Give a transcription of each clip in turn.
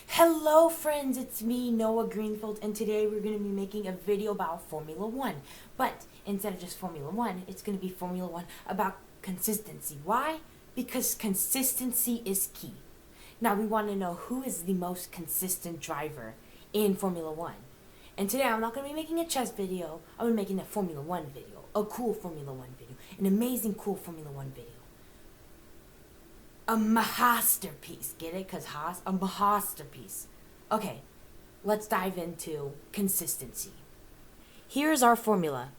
Hello friends, it's me, Noah Greenfield, and today we're going to be making a video about Formula One. But instead of just Formula One, it's going to be Formula One about consistency. Why? Because consistency is key. Now we want to know who is the most consistent driver in Formula One. And today I'm not going to be making a chess video, I'm going to be making a Formula One video, a cool Formula One video, an amazing cool Formula One video. A masterpiece. Get it? Because Haas? A masterpiece. Okay, let's dive into consistency. Here's our formula.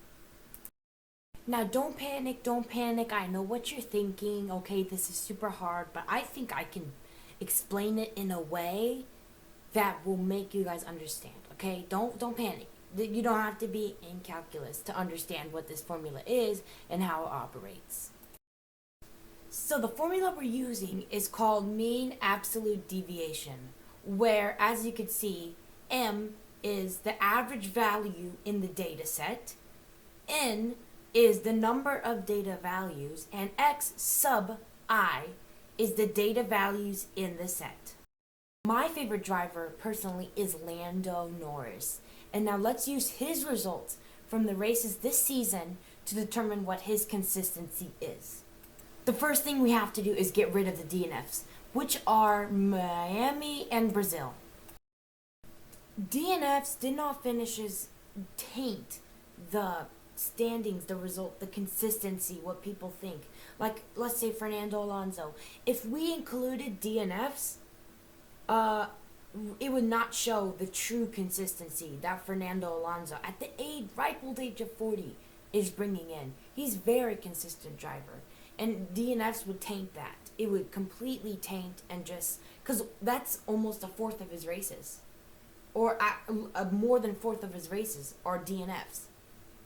Now, don't panic, don't panic. I know what you're thinking. Okay, this is super hard, but I think I can explain it in a way that will make you guys understand. Okay, don't panic. You don't have to be in calculus to understand what this formula is and how it operates. So the formula we're using is called mean absolute deviation, where, as you can see, M is the average value in the data set, N is the number of data values, and X sub I is the data values in the set. My favorite driver, personally, is Lando Norris. And now let's use his results from the races this season to determine what his consistency is. The first thing we have to do is get rid of the DNFs, which are Miami and Brazil. DNFs, did not finishes, taint the standings, the result, the consistency, what people think. Like, let's say Fernando Alonso. If we included DNFs, it would not show the true consistency that Fernando Alonso, at the ripe old age of 40, is bringing in. He's a very consistent driver. And DNFs would taint that. It would completely taint and just... Because that's almost a fourth of his races. Or more than a fourth of his races are DNFs.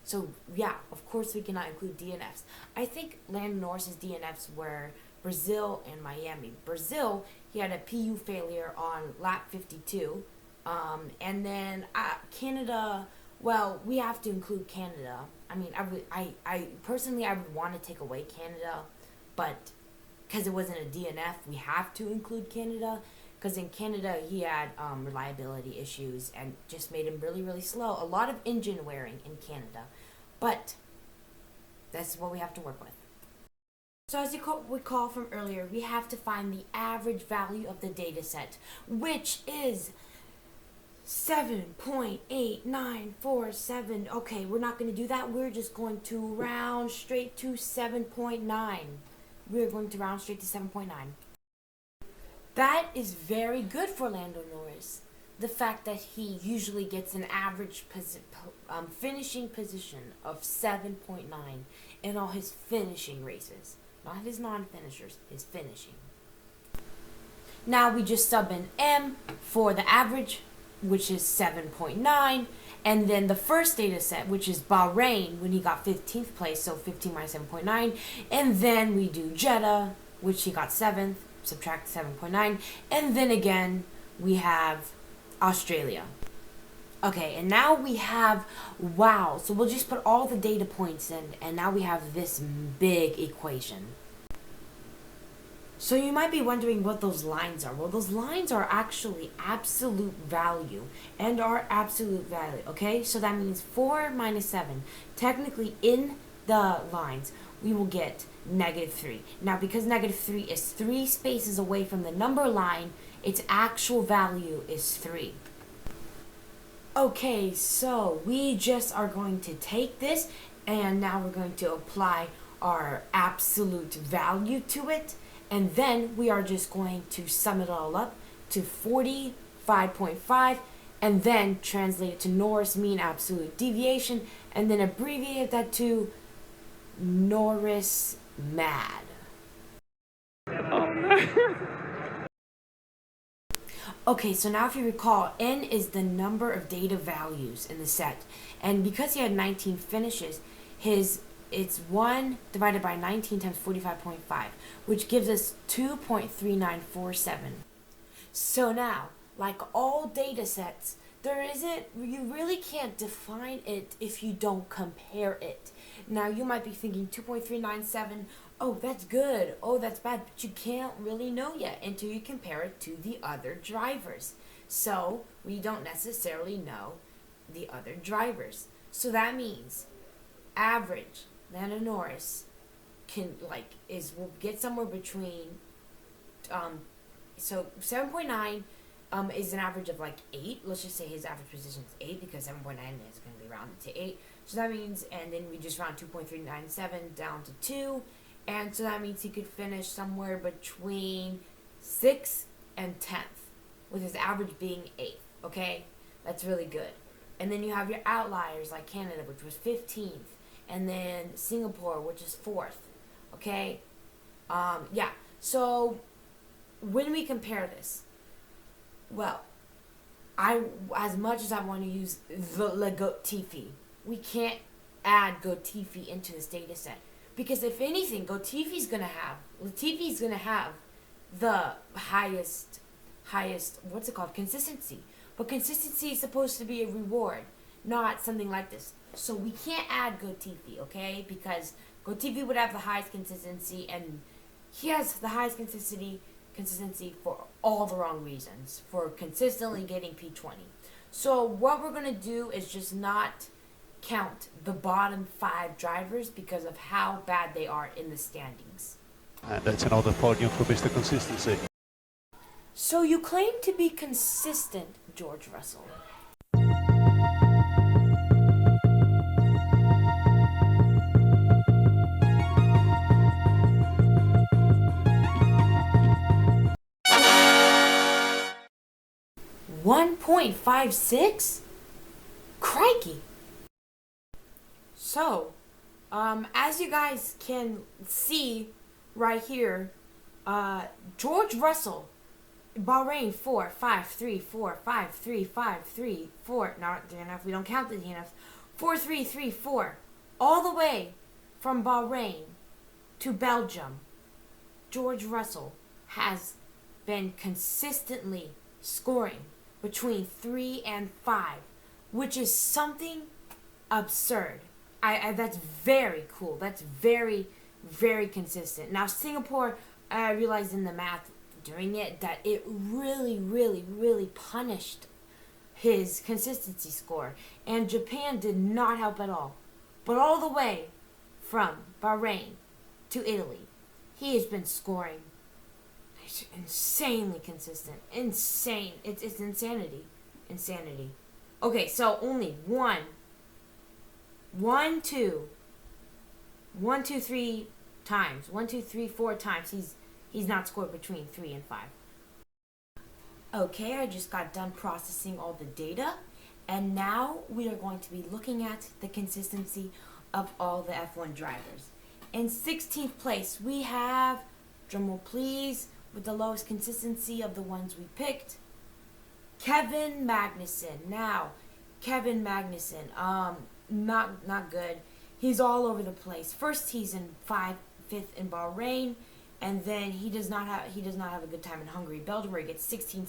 So, yeah, of course we cannot include DNFs. I think Lando Norris's DNFs were Brazil and Miami. Brazil, he had a PU failure on lap 52. And then Canada... Well, we have to include Canada. I mean, I personally, I would want to take away Canada, but because it wasn't a DNF, we have to include Canada. Because in Canada, he had reliability issues and just made him really, really slow. A lot of engine wearing in Canada, but that's what we have to work with. So as you recall from earlier, we have to find the average value of the data set, which is 7.8947. Okay, we're not going to do that. We're just going to round straight to 7.9. We're going to round straight to 7.9. That is very good for Lando Norris. The fact that he usually gets an average finishing position of 7.9 in all his finishing races. Not his non-finishers, his finishing. Now we just sub in M for the average, which is 7.9, and then the first data set, which is Bahrain, when he got 15th place, so 15 minus 7.9, and then we do Jeddah, which he got 7th, subtract 7.9, and then again, we have Australia. Okay, and now we have, wow, so we'll just put all the data points in, and now we have this big equation. So you might be wondering what those lines are. Well, those lines are actually absolute value and are absolute value, okay? So that means 4 minus 7. Technically, in the lines, we will get -3. Now, because -3 is 3 spaces away from the number line, its actual value is 3. Okay, so we just are going to take this, and now we're going to apply our absolute value to it. And then we are just going to sum it all up to 45.5 and then translate it to Norris mean absolute deviation and then abbreviate that to Norris mad. Oh no. Okay, so now if you recall, N is the number of data values in the set. And because he had 19 finishes, it's 1 divided by 19 times 45.5, which gives us 2.3947. So now, like all data sets, you really can't define it if you don't compare it. Now, you might be thinking 2.397, oh, that's good, oh, that's bad, but you can't really know yet until you compare it to the other drivers. So we don't necessarily know the other drivers. So that means average Lando Norris can will get somewhere between so 7.9 is an average of 8. Let's just say his average position is 8 because 7.9 is going to be rounded to 8. So that means, and then we just round 2.397 down to 2. And so that means he could finish somewhere between 6th and 10th, with his average being 8th. Okay? That's really good. And then you have your outliers like Canada, which was 15th. And then Singapore, which is 4th. Okay? Yeah. So when we compare this, well, as much as I want to use the Latifi, we can't add Latifi into this data set, because if anything, Latifi's gonna have the highest what's it called, consistency. But consistency is supposed to be a reward, not something like this. So we can't add Latifi, okay? Because Latifi would have the highest consistency, and he has the highest consistency for all the wrong reasons, for consistently getting P20. So what we're going to do is just not count the bottom 5 drivers because of how bad they are in the standings. And that's another podium for Mr. Consistency. So you claim to be consistent, George Russell. $1.56? Crikey! So, as you guys can see right here, George Russell, Bahrain 4, 5, 3, 4, 5, 3, 5, 3, 4, not DNF, we don't count the DNF, 4, 3, 3, 4, all the way from Bahrain to Belgium. George Russell has been consistently scoring between 3 and 5, which is something absurd. That's very cool. That's very, very consistent. Now, Singapore, I realized in the math during it that it really, really, really punished his consistency score. And Japan did not help at all. But all the way from Bahrain to Italy, he has been scoring. It's insanely consistent. Insane. It's insanity. Insanity. Okay, so only 3 times. 4 times he's not scored between 3 and 5. Okay, I just got done processing all the data, and now we are going to be looking at the consistency of all the F1 drivers. In 16th place, we have, drumroll please, with the lowest consistency of the ones we picked, Kevin Magnussen. Now, Kevin Magnussen, not good. He's all over the place. First, he's in 5th in Bahrain, and then he does not have a good time in Hungary, Belgium, where he gets 16,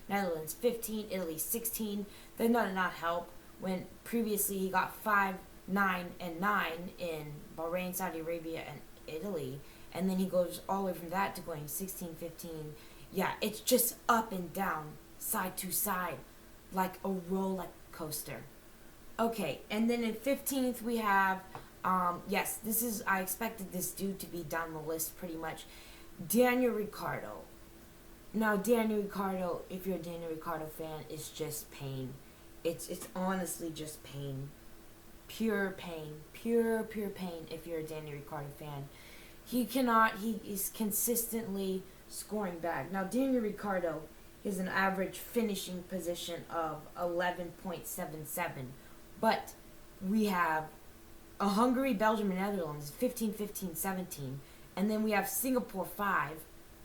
Netherlands 15, Italy 16. That does not help when previously he got 5, 9, and 9 in Bahrain, Saudi Arabia, and Italy, and then he goes all the way from that to going 16, 15. Yeah, it's just up and down, side to side, like a roller coaster. Okay, and then in 15th we have, yes, I expected this dude to be down the list pretty much, Daniel Ricciardo. Now, Daniel Ricciardo, if you're a Daniel Ricciardo fan, is just pain. It's honestly just pain. Pure pain. Pure pain if you're a Daniel Ricciardo fan. He is consistently scoring bad. Now, Daniel Ricciardo is an average finishing position of 11.77. But we have a Hungary, Belgium, and Netherlands, 15, 15, 17. And then we have Singapore 5,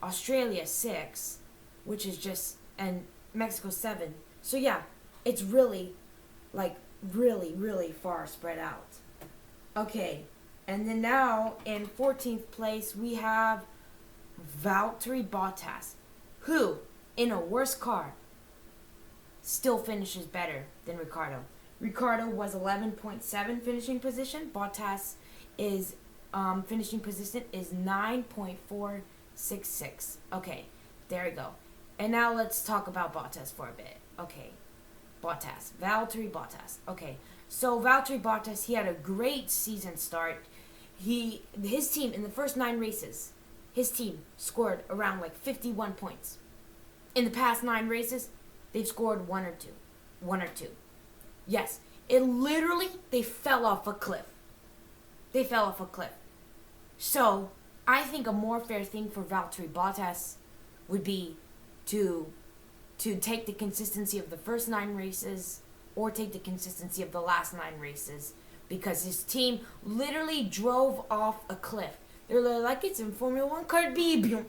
Australia 6, which is just, and Mexico 7. So yeah, it's really, really far spread out. Okay, and then now in 14th place, we have Valtteri Bottas, who, in a worse car, still finishes better than Ricciardo. Ricciardo was 11.7 finishing position. Bottas is finishing position is 9.466. Okay, there we go. And now let's talk about Bottas for a bit. Okay, Valtteri Bottas. Okay, so Valtteri Bottas, he had a great season start. His team in the first 9 races, his team scored around like 51 points. In the past 9 races, they've scored 1 or 2. 1 or 2. Yes, they fell off a cliff. They fell off a cliff. So, I think a more fair thing for Valtteri Bottas would be to take the consistency of the first 9 races or take the consistency of the last 9 races, because his team literally drove off a cliff. They're like it's in Formula 1 car B.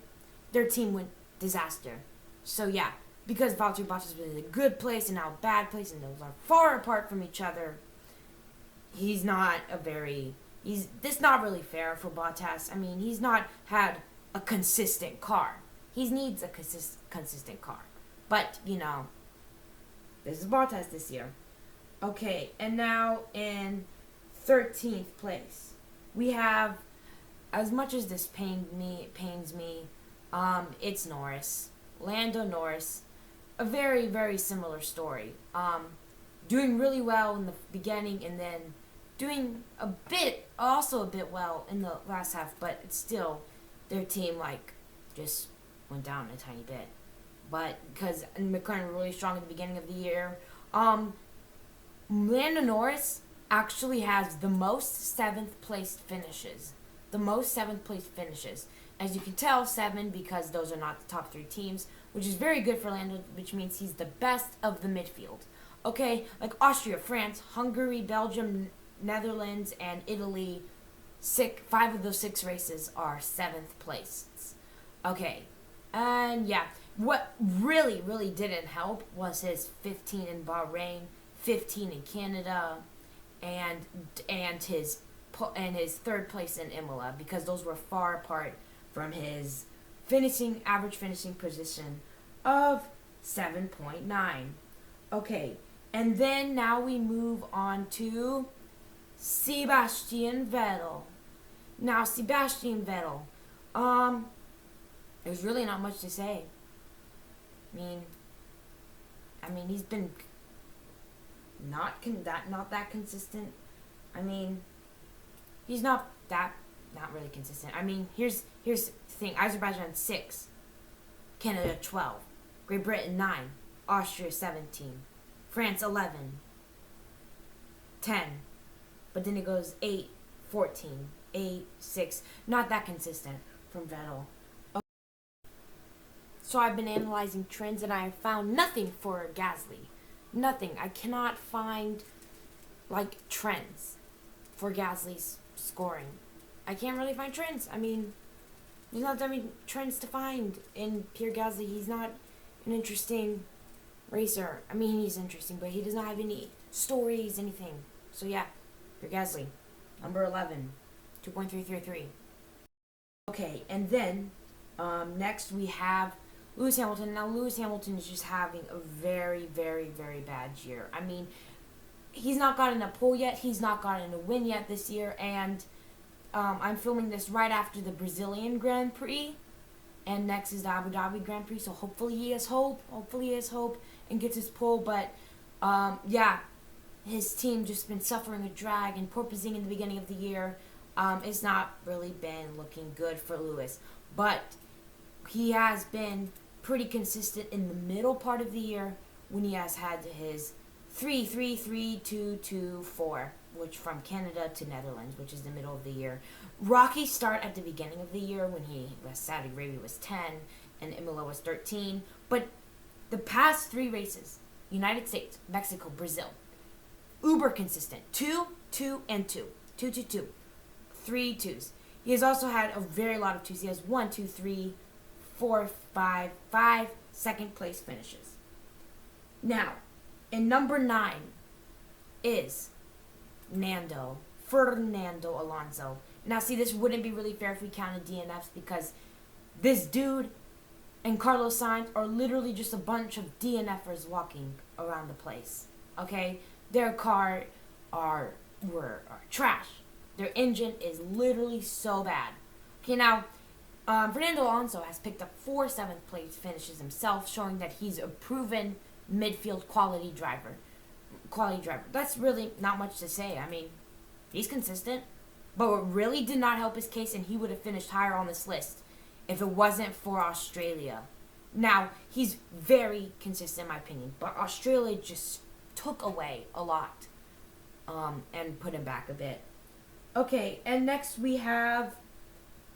Their team went disaster. So yeah, because Valtteri Bottas was in a good place and now a bad place, and those are far apart from each other, this not really fair for Bottas. I mean, he's not had a consistent car. He needs a consistent car. But, this is Bottas this year. Okay, and now in 13th place, we have, as much as this pains me, it's Norris. Lando Norris. A very, very similar story. Doing really well in the beginning and then doing a bit well in the last half, but it's still, their team, just went down a tiny bit. But because McLaren were really strong at the beginning of the year, Lando Norris actually has the most 7th place finishes. As you can tell, 7, because those are not the top 3 teams, which is very good for Lando, which means he's the best of the midfield. Okay, like Austria, France, Hungary, Belgium, Netherlands, and Italy, 5 of those 6 races are 7th place. Okay, and yeah, what really, really didn't help was his 15 in Bahrain, 15 in Canada, and his 3rd place in Imola, because those were far apart from his average finishing position of 7.9. Okay, and then now we move on to Sebastian Vettel. Now, Sebastian Vettel, there's really not much to say. I mean, he's been not that consistent. He's not really consistent. Here's the thing: Azerbaijan 6, Canada 12, Great Britain 9, Austria 17, France 11, 10, but then it goes 8, 14, 8, 6. Not that consistent from Vettel. So I've been analyzing trends and I have found nothing for Gasly. Nothing. I cannot find trends for Gasly's scoring. I can't really find trends. There's not that many trends to find in Pierre Gasly. He's not an interesting racer. He's interesting, but he does not have any stories, anything. So yeah, Pierre Gasly, number 11, 2.333. Okay, and then next we have Lewis Hamilton. Now, Lewis Hamilton is just having a very, very, very bad year. He's not gotten a pole yet. He's not gotten a win yet this year. And I'm filming this right after the Brazilian Grand Prix. And next is the Abu Dhabi Grand Prix. So hopefully he has hope. And gets his pole. But, yeah, his team just been suffering a drag and porpoising in the beginning of the year. It's not really been looking good for Lewis. But he has been pretty consistent in the middle part of the year when he has had his 3-3-3-2-2-4, which from Canada to Netherlands, which is the middle of the year. Rocky start at the beginning of the year when Saudi Arabia was 10 and Imola was 13. But the past 3 races, United States, Mexico, Brazil, uber consistent. 2, 2, and 2. 2, 2, 2. 3 2s. He has also had a very lot of 2s. He has 1, 2, 3, 4, 5 second place finishes. Now, in number 9 is Fernando Alonso. Now, see, this wouldn't be really fair if we counted DNFs, because this dude and Carlos Sainz are literally just a bunch of DNFers walking around the place. Okay? Their car were trash. Their engine is literally so bad. Okay, now, Fernando Alonso has picked up 4 seventh place finishes himself, showing that he's a proven midfield quality driver. That's really not much to say. I mean, he's consistent. But what really did not help his case, and he would have finished higher on this list if it wasn't for Australia. Now, he's very consistent in my opinion, but Australia just took away a lot and put him back a bit. Okay, and next we have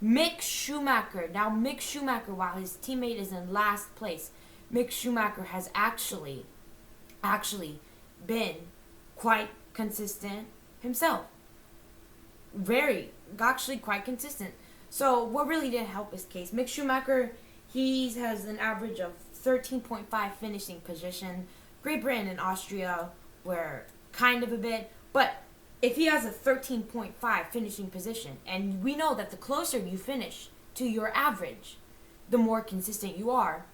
Mick Schumacher. Now, Mick Schumacher, while his teammate is in last place, Mick Schumacher has actually been quite consistent himself. Actually quite consistent. So what really didn't help his case? Mick Schumacher, he has an average of 13.5 finishing position. Great Britain and Austria were kind of a bit, but if he has a 13.5 finishing position, and we know that the closer you finish to your average, the more consistent you are.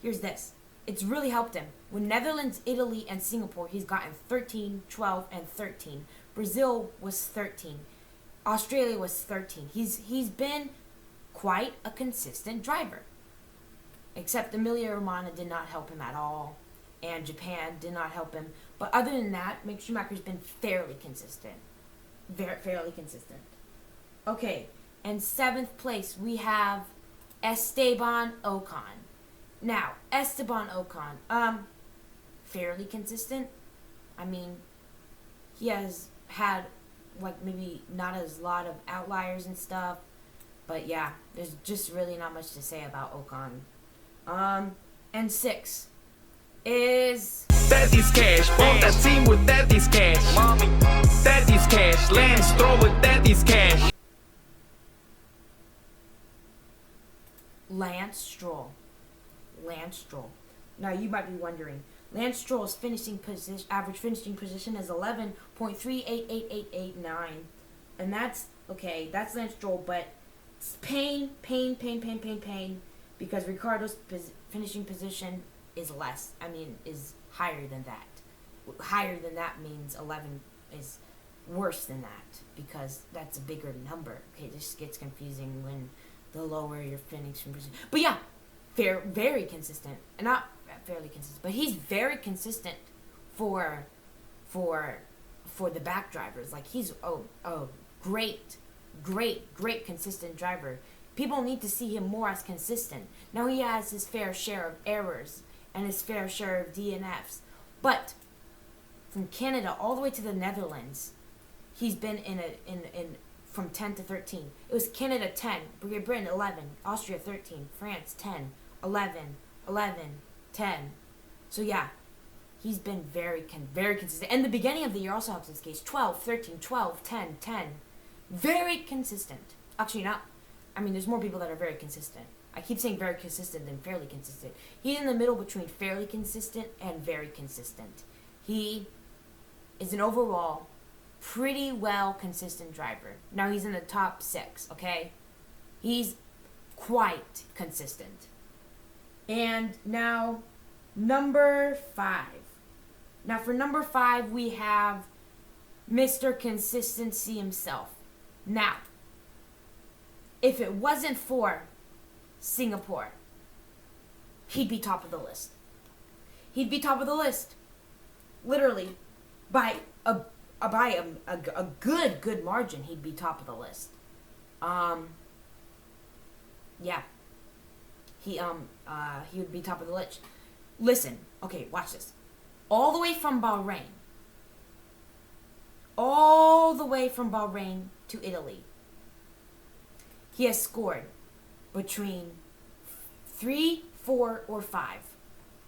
Here's this. It's really helped him. With Netherlands, Italy, and Singapore, he's gotten 13, 12, and 13. Brazil was 13. Australia was 13. He's been quite a consistent driver. Except Emilia Romagna did not help him at all. And Japan did not help him. But other than that, Mick Schumacher's been fairly consistent. Fairly consistent. Okay, and 7th place we have Esteban Ocon. Now, Esteban Ocon, fairly consistent. I mean, he has had, like, maybe not as lot of outliers and stuff. But yeah, there's just really not much to say about Ocon. And 6 is... Daddy's cash, on that team with Daddy's cash. Mommy, Daddy's cash, Lance Stroll with Daddy's cash. Lance Stroll. Now you might be wondering, Lance Stroll's average finishing position is 11.388889, and that's okay. That's Lance Stroll, but it's pain, because Ricciardo's finishing position is less. Is higher than that. Higher than that means 11 is worse than that, because that's a bigger number. Okay, this gets confusing when the lower your finishing position. But yeah, very consistent. And not fairly consistent, but he's very consistent for the back drivers. Like, he's a great consistent driver. People need to see him more as consistent. Now he has his fair share of errors and his fair share of DNFs, but from Canada all the way to the Netherlands, he's been in from 10 to 13. It was Canada 10, Great Britain 11, Austria 13, France 10, 11, 10. So yeah, he's been very consistent. And the beginning of the year also helps his case. 12, 13, 12, 10, 10. Very consistent. Actually, not. There's more people that are very consistent. I keep saying very consistent than fairly consistent. He's in the middle between fairly consistent and very consistent. He is an overall pretty well consistent driver. Now he's in the top 6, okay? He's quite consistent. And now, number 5. Now for number 5, we have Mr. Consistency himself. Now, if it wasn't for Singapore, he'd be top of the list. He'd be top of the list, literally, by a good margin. He'd be top of the list. Yeah. He would be top of the list. Listen, okay, watch this. All the way from Bahrain to Italy, he has scored between 3, 4, or 5.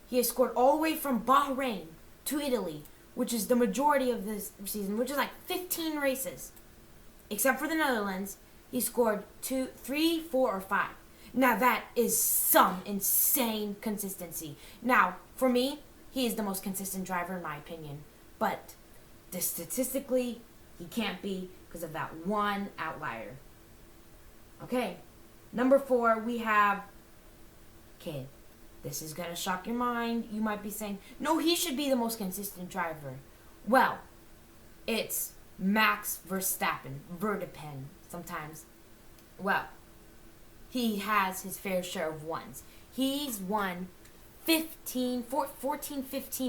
He has scored all the way from Bahrain to Italy, which is the majority of this season, which is like 15 races. Except for the Netherlands, he scored 2, 3, 4, or 5. Now that is some insane consistency. Now, for me, he is the most consistent driver in my opinion. But statistically, he can't be because of that one outlier. Okay, number 4, we have... Okay, this is going to shock your mind. You might be saying, no, he should be the most consistent driver. Well, it's Max Verstappen, sometimes. Well, he has his fair share of ones. He's won 15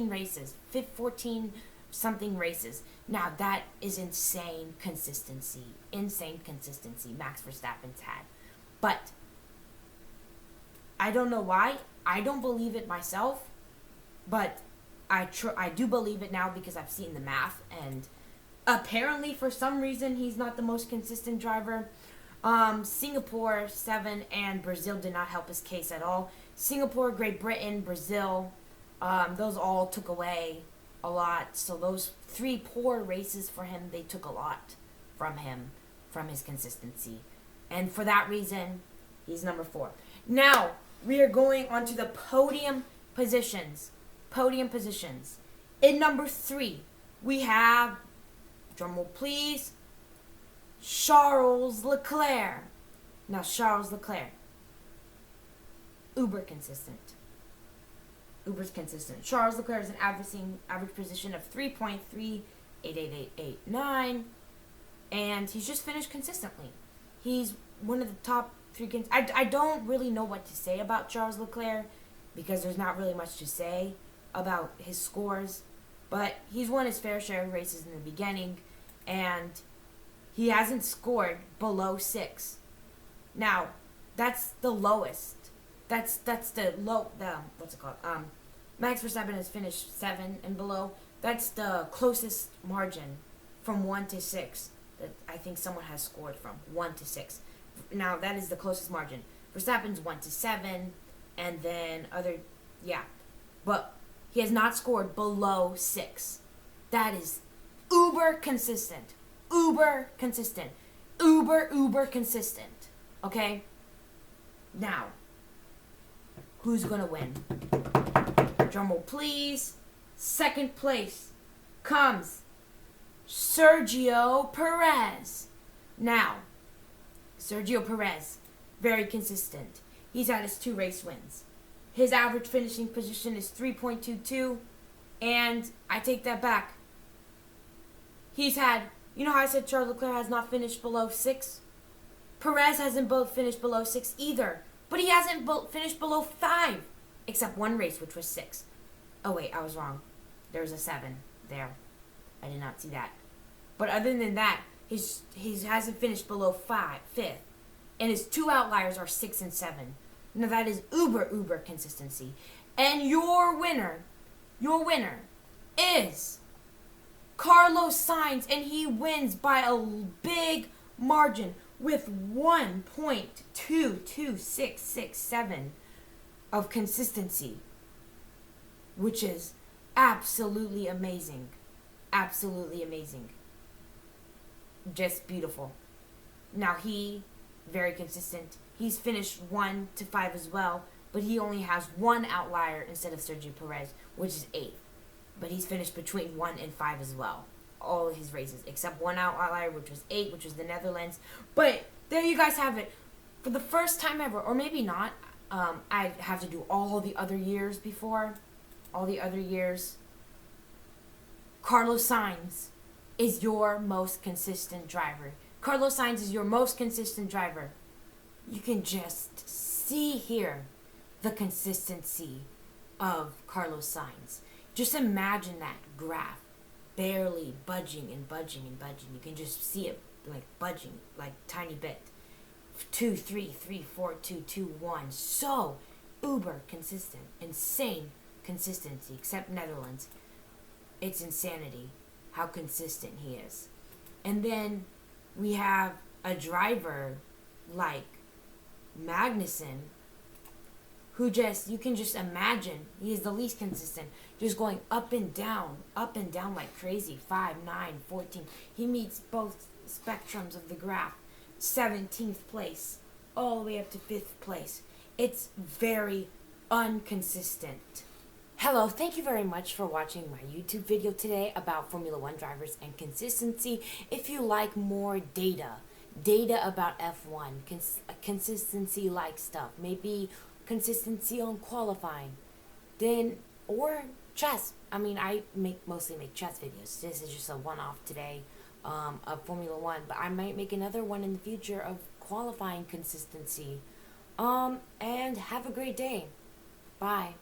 races, 14 something races. Now that is insane consistency Max Verstappen's had. But I don't know why. I don't believe it myself, but I do believe it now because I've seen the math, and apparently for some reason he's not the most consistent driver. Singapore 7 and Brazil did not help his case at all. Singapore, Great Britain, Brazil, those all took away a lot. So those 3 poor races for him, they took a lot from him, from his consistency. And for that reason, he's number 4. Now, we are going on to the podium positions. In number 3, we have, drumroll please, Charles Leclerc. Now, Charles Leclerc, uber consistent. Charles Leclerc is an average position of 3.3888889, and he's just finished consistently. He's one of the top 3. I don't really know what to say about Charles Leclerc because there's not really much to say about his scores, but he's won his fair share of races in the beginning, and he hasn't scored below 6. Now, that's the lowest. That's the what's it called? Max Verstappen has finished 7 and below. That's the closest margin from 1 to 6 that I think someone has scored from. 1 to 6. Now, that is the closest margin. Verstappen's 1 to 7, and then but he has not scored below 6. That is uber consistent. Uber consistent. Okay? Now, who's gonna win? Drumroll please. Second place comes Sergio Perez. Now, Sergio Perez, very consistent. He's had his 2 race wins. His average finishing position is 3.22, and I take that back. He's had, you know how I said Charles Leclerc has not finished below 6? Perez hasn't finished below 6 either, but he hasn't finished below 5, except one race, which was 6. Oh wait, I was wrong. There was a 7 there. I did not see that. But other than that, he hasn't finished below 5th, and his 2 outliers are 6 and 7. Now that is uber consistency. And your winner is Carlos Sainz, and he wins by a big margin with 1.22667 of consistency, which is absolutely amazing. Just beautiful. Now very consistent. He's finished 1 to 5 as well, but he only has 1 outlier instead of Sergio Perez, which is 8th. But he's finished between 1 and 5 as well. All of his races, except 1 outlier, which was 8, which was the Netherlands. But there you guys have it. For the first time ever, or maybe not, I have to do all the other years before. All the other years. Carlos Sainz is your most consistent driver. Carlos Sainz is your most consistent driver. You can just see here the consistency of Carlos Sainz. Just imagine that graph barely budging and budging and budging. You can just see it like budging, like tiny bit. 2, 3, 3, 4, 2, 2, 1. So uber consistent. Insane consistency, except Netherlands. It's insanity how consistent he is. And then we have a driver like Magnussen, who you can just imagine, he is the least consistent, just going up and down like crazy. 5, 9, 14. He meets both spectrums of the graph. 17th place, all the way up to 5th place. It's very inconsistent. Hello, thank you very much for watching my YouTube video today about Formula 1 drivers and consistency. If you like more data about F1, consistency-like stuff, maybe consistency on qualifying, or chess. I mean, I mostly make chess videos. This is just a one-off today. of Formula One, but I might make another one in the future of qualifying consistency. And have a great day. Bye.